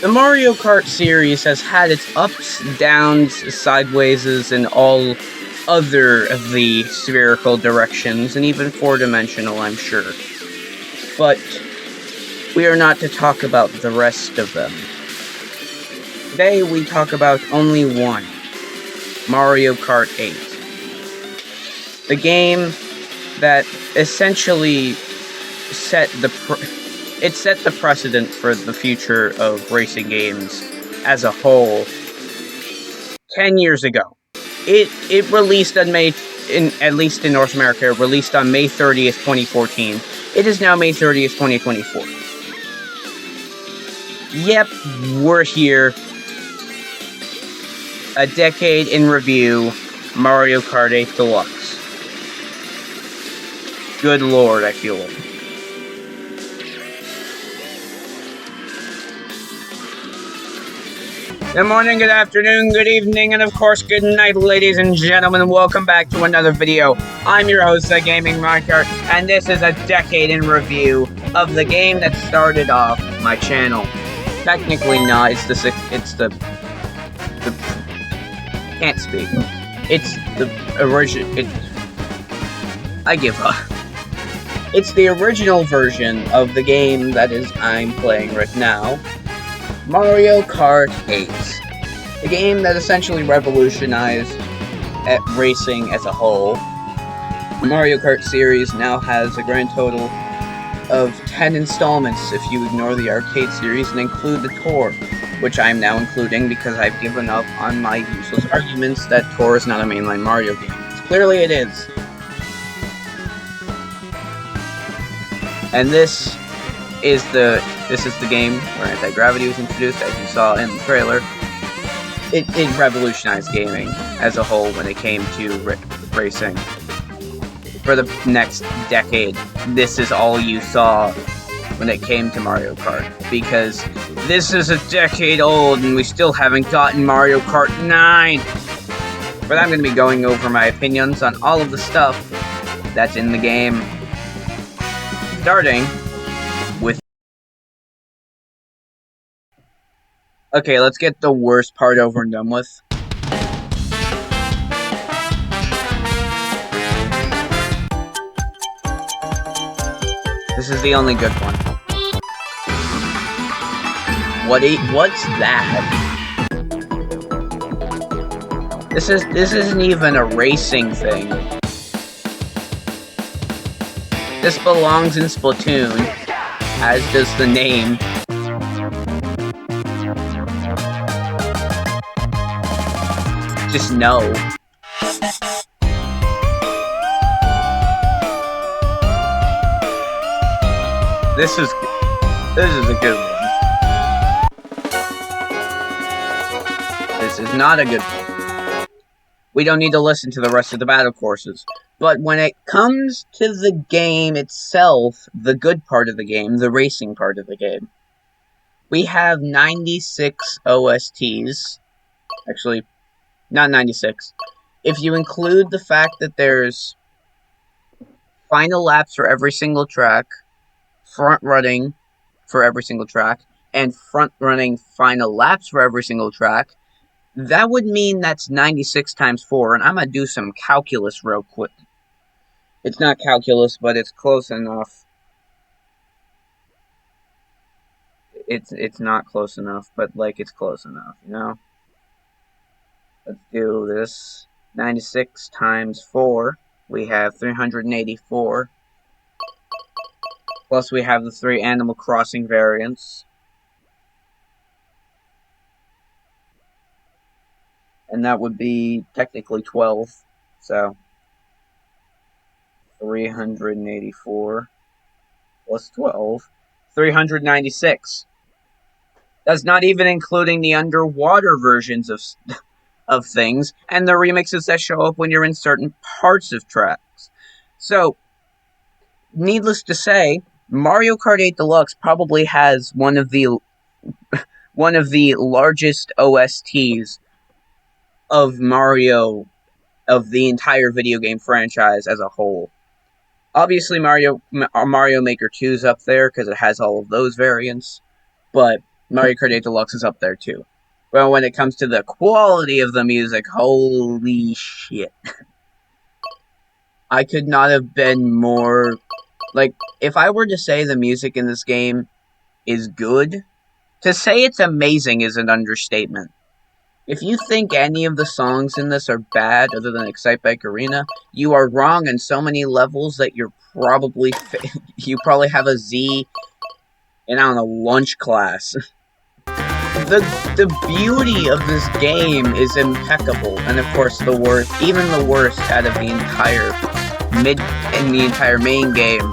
The Mario Kart series has had its ups, downs, sidewayses, and all other of the spherical directions, and even four-dimensional, I'm sure. But we are not to talk about the rest of them. Today we talk about only one, Mario Kart 8. The game that essentially set the precedent for the future of racing games as a whole 10 years ago. It released on at least in North America, released on May 30th, 2014. It is now May 30th, 2024. Yep, we're here. A decade in review, Mario Kart 8 Deluxe. Good lord, I feel it. Good morning, good afternoon, good evening, and of course, good night, ladies and gentlemen. Welcome back to another video. I'm your host, The Gaming Kart, and this is a decade in review of the game that started off my channel. Technically not, it's the can't speak. It's the original, I give up. It's the original version of the game that I'm playing right now. Mario Kart 8. A game that essentially revolutionized racing as a whole. The Mario Kart series now has a grand total of 10 installments if you ignore the arcade series and include the Tour, which I'm now including because I've given up on my useless arguments that Tour is not a mainline Mario game. Clearly it is. And this is the game where anti-gravity was introduced, as you saw in the trailer. It revolutionized gaming as a whole when it came to racing. For the next decade, this is all you saw when it came to Mario Kart. Because this is a decade old and we still haven't gotten Mario Kart 9. But I'm going to be going over my opinions on all of the stuff that's in the game. Starting with... Okay, let's get the worst part over and done with. This is the only good one. What's that? This isn't even a racing thing. This belongs in Splatoon, as does the name. Just no. This is a good one. This is not a good one. We don't need to listen to the rest of the battle courses. But when it comes to the game itself, the good part of the game, the racing part of the game, we have 96 OSTs. Actually, not 96. If you include the fact that there's final laps for every single track, front running for every single track, and front running final laps for every single track, that would mean that's 96 times 4, and I'm going to do some calculus real quick. It's not calculus, but it's close enough. It's not close enough, but like it's close enough, you know? Let's do this. 96 times 4, we have 384. Plus we have the 3 Animal Crossing variants. And that would be technically 12. So 384 plus 12. 396. That's not even including the underwater versions of things and the remixes that show up when you're in certain parts of tracks. So, needless to say, Mario Kart 8 Deluxe probably has one of the largest OSTs of Mario, of the entire video game franchise as a whole. Obviously, Mario Maker 2 is up there because it has all of those variants, but Mario Kart 8 Deluxe is up there too. Well, when it comes to the quality of the music, holy shit. I could not have been more... Like, if I were to say the music in this game is good, to say it's amazing is an understatement. If you think any of the songs in this are bad, other than Excite Bike Arena, you are wrong in so many levels that you're probably... you probably have a Z in, I don't know, lunch class. The beauty of this game is impeccable, and of course the worst, even the worst out of the entire main game.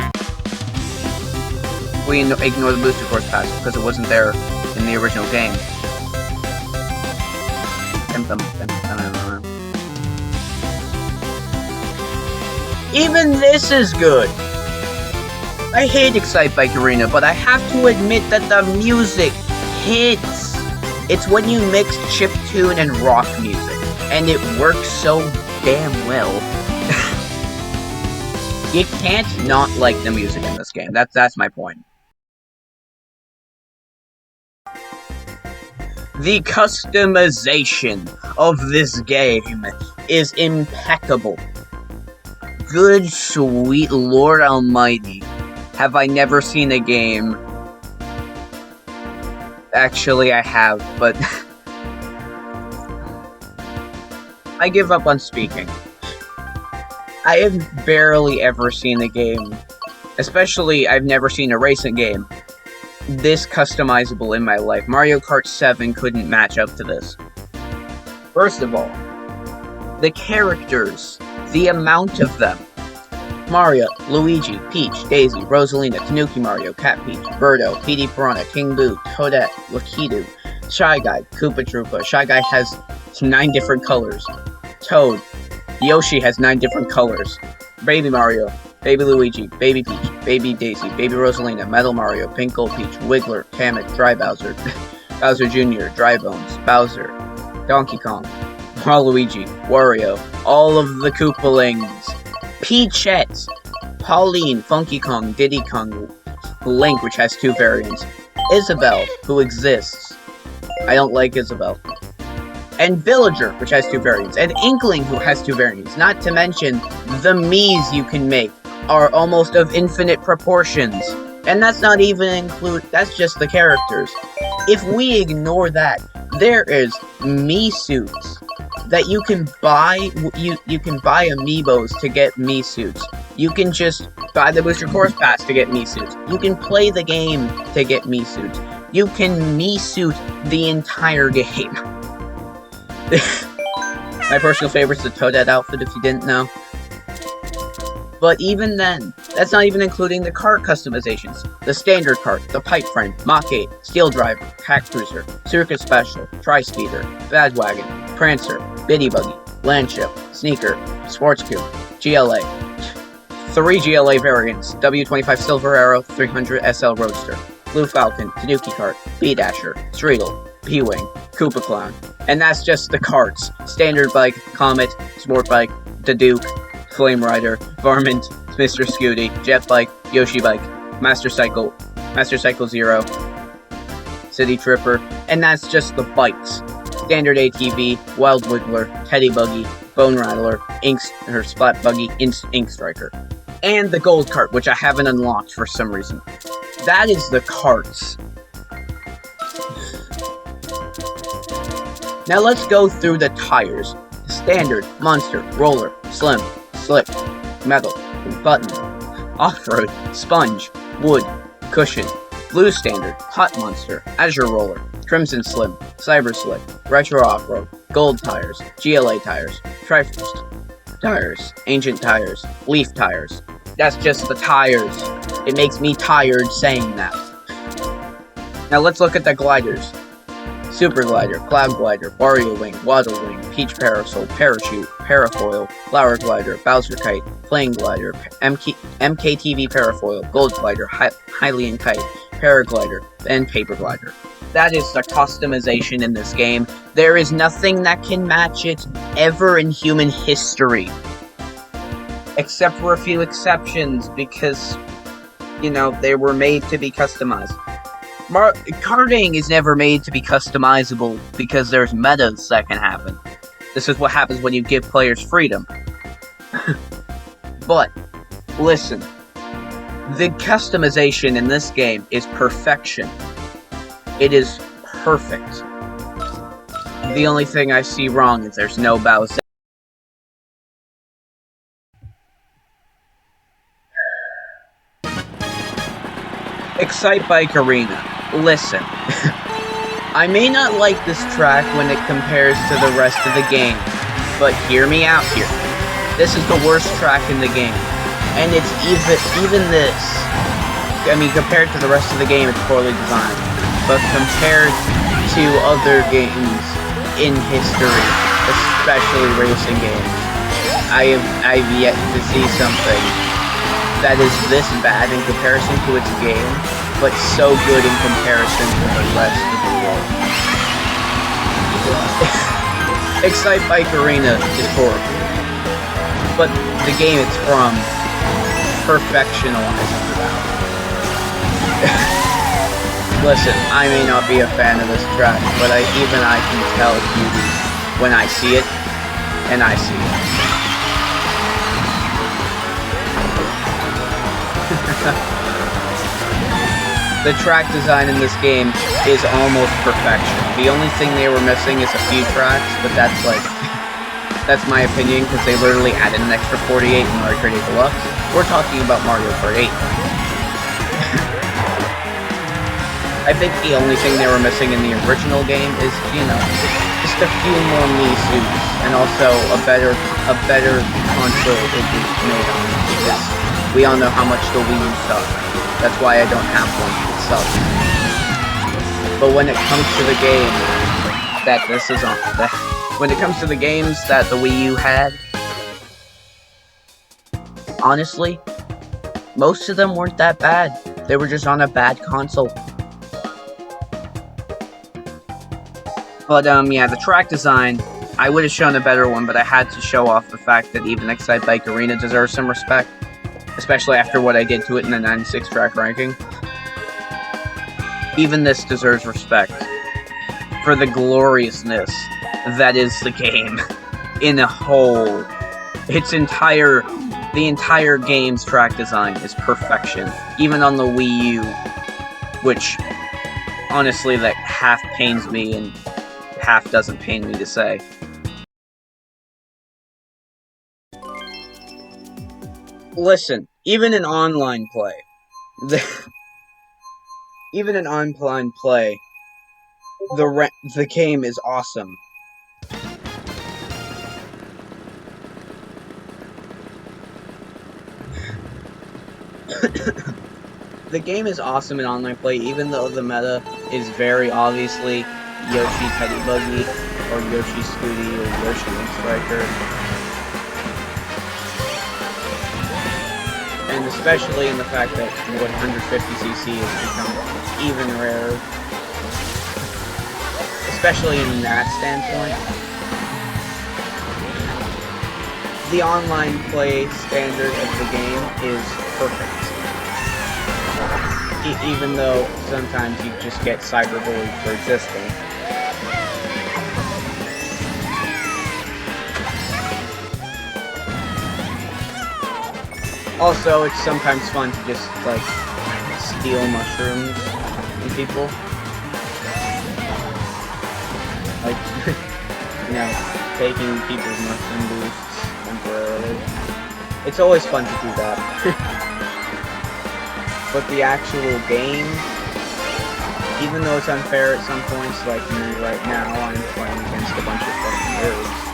We ignore the booster course pass because it wasn't there in the original game. Even this is good. I hate Excite Bike Arena, but I have to admit that the music hits. It's when you mix chiptune and rock music, and it works so damn well. You can't not like the music in this game. That's my point. The customization of this game is impeccable. Good sweet Lord Almighty. Have I never seen a game... Actually, I have, but... I give up on speaking. I have barely ever seen a game, especially I've never seen a racing game, this customizable in my life. Mario Kart 7 couldn't match up to this. First of all, the characters, the amount of them. Mario, Luigi, Peach, Daisy, Rosalina, Tanuki Mario, Cat Peach, Birdo, Petey Piranha, King Boo, Toadette, Lakitu, Shy Guy, Koopa Troopa. Shy Guy has 9 different colors. Toad, Yoshi has 9 different colors. Baby Mario, Baby Luigi, Baby Peach, Baby Daisy, Baby Rosalina, Metal Mario, Pink Gold Peach, Wiggler, Kamek, Dry Bowser, Bowser Jr., Dry Bones, Bowser, Donkey Kong, Waluigi, Wario, all of the Koopalings, Peachette, Pauline, Funky Kong, Diddy Kong, Link, which has 2 variants, Isabelle, who exists. I don't like Isabelle. And Villager, which has 2 variants, and Inkling, who has 2 variants. Not to mention, the Miis you can make are almost of infinite proportions. And that's not even that's just the characters. If we ignore that, there is Mii suits that you can buy. You can buy amiibos to get Mii suits. You can just buy the Booster Course Pass to get Mii suits. You can play the game to get Mii suits. You can Mii suit the entire game. My personal favorite is the Toadette outfit, if you didn't know. But even then, that's not even including the kart customizations. The Standard Kart, the Pipe Frame, Mach 8, Steel Driver, Cat Cruiser, Circus Special, Tri-Speeder, Badwagon, Prancer, Biddy Buggy, Landship, Sneaker, Sports Coupe, GLA. 3 GLA variants, W25 Silver Arrow, 300 SL Roadster, Blue Falcon, Tanuki Kart, B-Dasher, Streetle, P-Wing, Koopa Clown. And that's just the karts. Standard Bike, Comet, Sport Bike, the Duke, Flame Rider, Varmint, Mr. Scooty, Jet Bike, Yoshi Bike, Master Cycle Zero, City Tripper, and that's just the bikes. Standard ATV, Wild Wiggler, Teddy Buggy, Bone Rattler, Splat Buggy, Ink Striker. And the Gold Kart, which I haven't unlocked for some reason. That is the karts. Now let's go through the tires. Standard, Monster, Roller, Slim, Slip, Metal, Button, Off-Road, Sponge, Wood, Cushion, Blue Standard, Hot Monster, Azure Roller, Crimson Slim, Cyber Slick, Retro Off-Road, Gold Tires, GLA Tires, Triforce Tires, Ancient Tires, Leaf Tires. That's just the tires. It makes me tired saying that. Now let's look at the gliders. Super Glider, Cloud Glider, Wario Wing, Waddle Wing, Peach Parasol, Parachute, Parafoil, Flower Glider, Bowser Kite, Flame Glider, MKTV Parafoil, Gold Glider, Hylian Kite, Paraglider, and Paper Glider. That is the customization in this game. There is nothing that can match it ever in human history. Except for a few exceptions, because, you know, they were made to be customized. Karting is never made to be customizable because there's metas that can happen. This is what happens when you give players freedom. But, listen. The customization in this game is perfection. It is perfect. The only thing I see wrong is there's no Bowser. Excite Bike Arena. Listen. I may not like this track when it compares to the rest of the game, but hear me out here. This is the worst track in the game. And it's even this. I mean, compared to the rest of the game, it's poorly designed. But compared to other games in history, especially racing games, I've yet to see something that is this bad in comparison to its game, but so good in comparison to the rest of the world. Excite Bike Arena is horrible, but the game it's from perfectionalizes it out. Listen, I may not be a fan of this track, but even I can tell beauty when I see it, and I see it. The track design in this game is almost perfection. The only thing they were missing is a few tracks, but that's like... that's my opinion, because they literally added an extra 48 in Mario Kart 8 Deluxe. We're talking about Mario Kart 8. I think the only thing they were missing in the original game is, you know, just a few more Mii suits, and also a better console it was made on, because we all know how much the Wii U sucks. That's why I don't have one. It sucks. But when it comes to the game that this is on, when it comes to the games that the Wii U had, honestly, most of them weren't that bad. They were just on a bad console. But, yeah, the track design, I would have shown a better one, but I had to show off the fact that even Excite Bike Arena deserves some respect. Especially after what I did to it in the 96 track ranking. Even this deserves respect. For the gloriousness that is the game. In a whole. The entire game's track design is perfection. Even on the Wii U. Which, honestly, that half pains me and half doesn't pain me to say. Listen, even in online play, the game is awesome. The game is awesome in online play, even though the meta is very obviously Yoshi Teddy Buggy, or Yoshi Scooty, or Yoshi Link Striker. And especially in the fact that 150cc has become even rarer. Especially in that standpoint. The online play standard of the game is perfect. Even though sometimes you just get cyberbullied for existing. Also, it's sometimes fun to just, like, steal mushrooms from people. Like, you know, taking people's mushroom boosts temporarily. It's always fun to do that. But the actual game, even though it's unfair at some points, like me right now, I'm playing against a bunch of fucking nerds.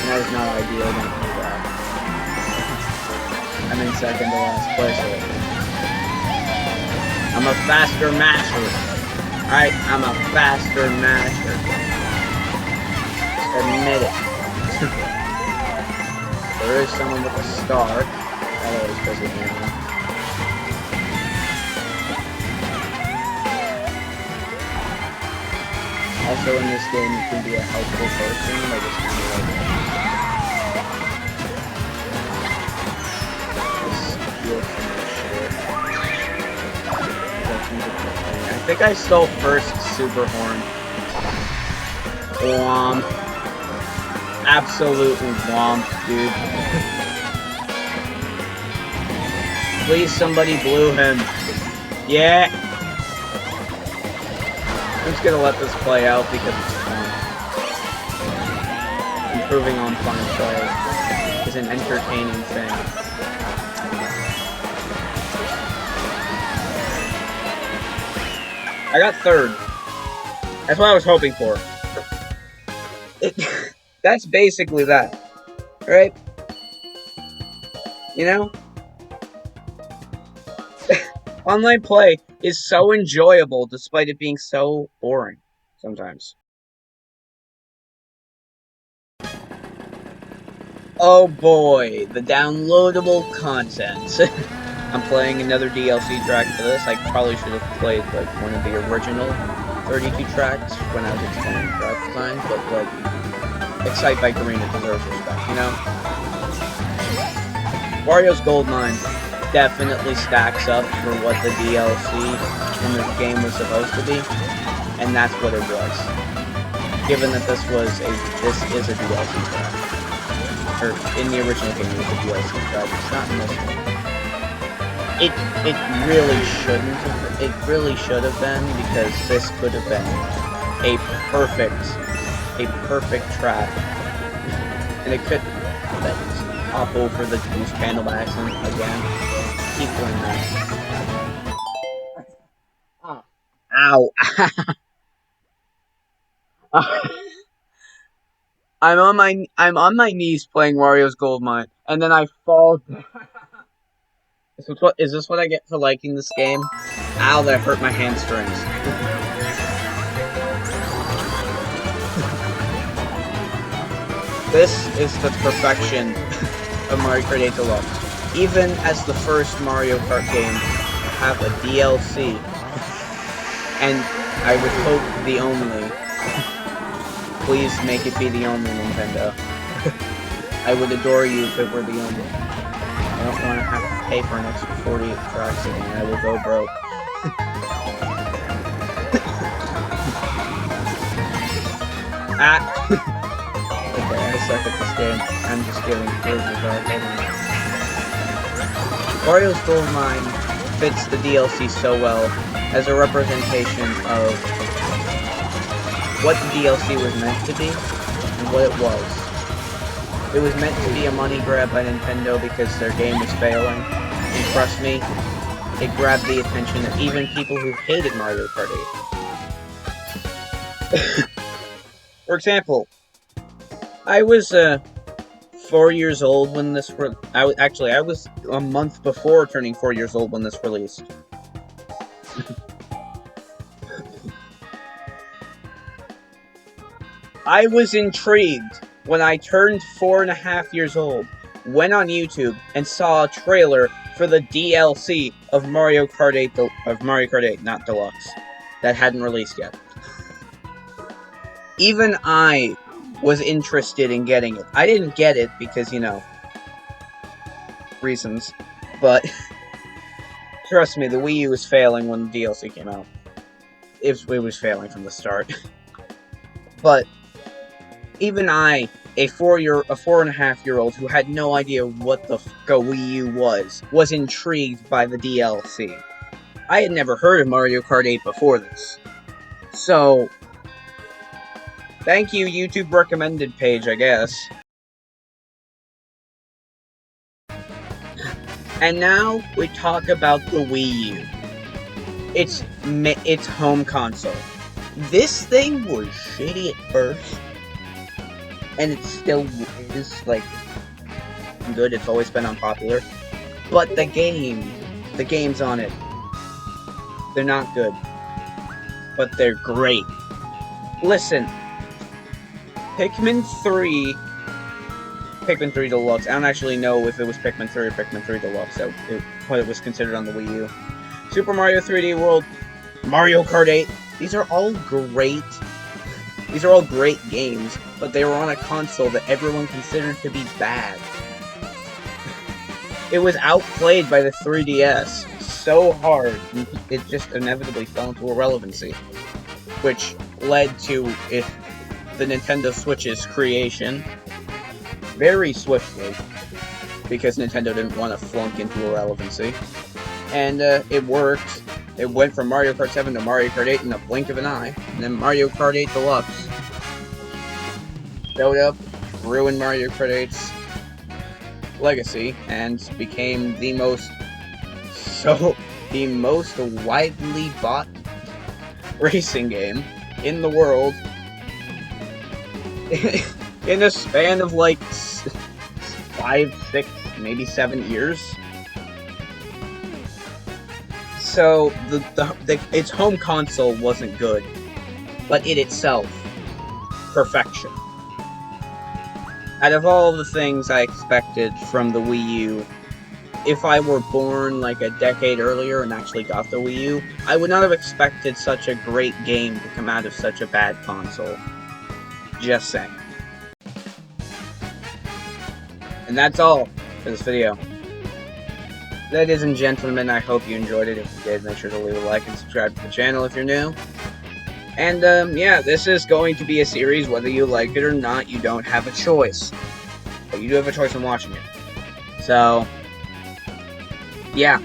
That is not ideal, don't do that. I'm in second to last place already. I'm a faster masher. Alright, I'm a faster masher. Just admit it. There is someone with a star. That always pisses me off. Also in this game you can be a helpful person, like it's kind of like think I stole first super horn. Womp. Absolute womp, dude. Please, somebody blew him. Yeah. I'm just gonna let this play out because it's fun. Improving on fun play is an entertaining thing. I got third. That's what I was hoping for. That's basically that. Right? You know? Online play is so enjoyable despite it being so boring sometimes. Oh boy, the downloadable content. I'm playing another DLC track for this. I probably should have played like one of the original 32 tracks when I was exploring track design, but like Excite by Garena deserves respect, you know? Wario's Gold Mine definitely stacks up for what the DLC in the game was supposed to be, and that's what it was. Given that this is a DLC track. Or in the original game it was a DLC track, it's not in this one. It really shouldn't have, it really should have been, because this could have been a perfect track. And it could hop over the boost panel by accident again. Keep doing that. Ow. I'm on my knees playing Wario's Gold Mine, and then I fall down. Is this what I get for liking this game? Ow, that hurt my hamstrings. This is the perfection of Mario Kart 8 Deluxe. Even as the first Mario Kart game have a DLC, and I would hope the only. Please make it be the only, Nintendo. I would adore you if it were the only. I don't want to have to pay for an extra 48 tracks again. I will go broke. Okay, I suck at this game. I'm just kidding. Wario's Gold Mine fits the DLC so well as a representation of what the DLC was meant to be and what it was. It was meant to be a money grab by Nintendo because their game was failing. And trust me, it grabbed the attention of even people who hated Mario Kart 8. For example, I was 4 years old when this I was a month before turning 4 years old when this released. I was intrigued when I turned 4.5 years old, went on YouTube, and saw a trailer for the DLC of Mario Kart 8, not Deluxe, that hadn't released yet. Even I was interested in getting it. I didn't get it because, you know, reasons, but trust me, the Wii U was failing when the DLC came out. It was failing from the start. But even I, a 4.5-year-old who had no idea what the fuck a Wii U was intrigued by the DLC. I had never heard of Mario Kart 8 before this. So, thank you, YouTube recommended page, I guess. And now we talk about the Wii U. Its home console. This thing was shitty at first. And it still is, like, good. It's always been unpopular. But the games on it, they're not good. But they're great. Listen, Pikmin 3 Deluxe, I don't actually know if it was Pikmin 3 or Pikmin 3 Deluxe, what it was considered on the Wii U. Super Mario 3D World, Mario Kart 8, these are all great games, but they were on a console that everyone considered to be bad. It was outplayed by the 3DS so hard, it just inevitably fell into irrelevancy, which led to the Nintendo Switch's creation very swiftly, because Nintendo didn't want to flunk into irrelevancy. And it worked. It went from Mario Kart 7 to Mario Kart 8 in a blink of an eye. And then Mario Kart 8 Deluxe showed up, ruined Mario Kart 8's legacy, and became the most widely bought racing game in the world in a span of like 5, 6, maybe 7 years. So its home console wasn't good, but it itself, perfection. Out of all the things I expected from the Wii U, if I were born like a decade earlier and actually got the Wii U, I would not have expected such a great game to come out of such a bad console. Just saying. And that's all for this video. Ladies and gentlemen, I hope you enjoyed it. If you did, make sure to leave a like and subscribe to the channel if you're new. And, yeah, this is going to be a series, whether you like it or not, you don't have a choice. But you do have a choice in watching it. So, yeah,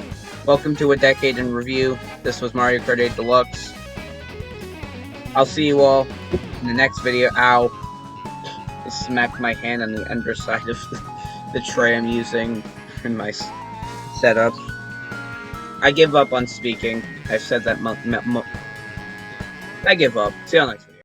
welcome to A Decade in Review. This was Mario Kart 8 Deluxe. I'll see you all in the next video. Ow. I smacked my hand on the underside of the tray I'm using in my setup. I give up on speaking. I've said that I give up. See you next time.